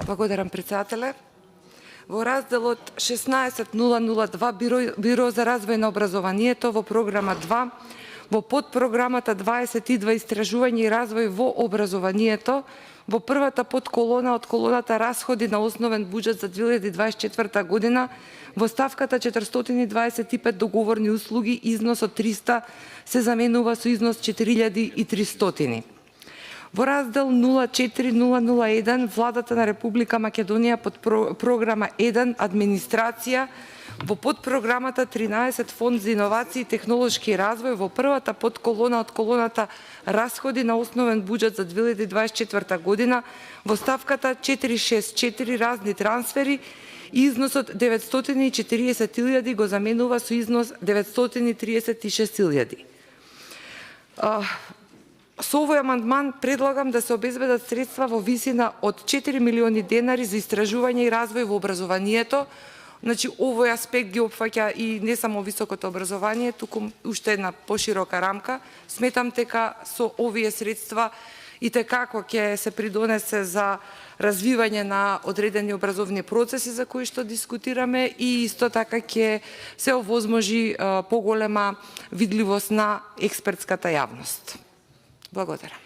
Благодарам, председателе. Во разделот 16.002 Биро за развој на образованието во програма 2, во подпрограмата 22 Истражување и развој во образованието, во првата подколона од колоната расходи на основен буџет за 2024 година, во ставката 425 договорни услуги, износот 300 се заменува со износ 4300. Во раздел 04001 Владата на Република Македонија под програма 1 Администрација, во подпрограмата 13 Фонд за иновации и технолошки развој, во првата подколона од колоната расходи на основен буџет за 2024 година, во ставката 464 разни трансфери, износот 940.000 го заменува со износ 936.000. Со овој амандман предлагам да се обезбедат средства во висина од 4 милиони денари за истражување и развој во образованието. Значи, овој аспект ги опфаќа и не само високото образование, туку уште една поширока рамка. Сметам дека со овие средства и текако ќе се придонесе за развивање на одредени образовни процеси за кои што дискутираме и исто така ќе се овозможи поголема видливост на експертската јавност. Благодарам.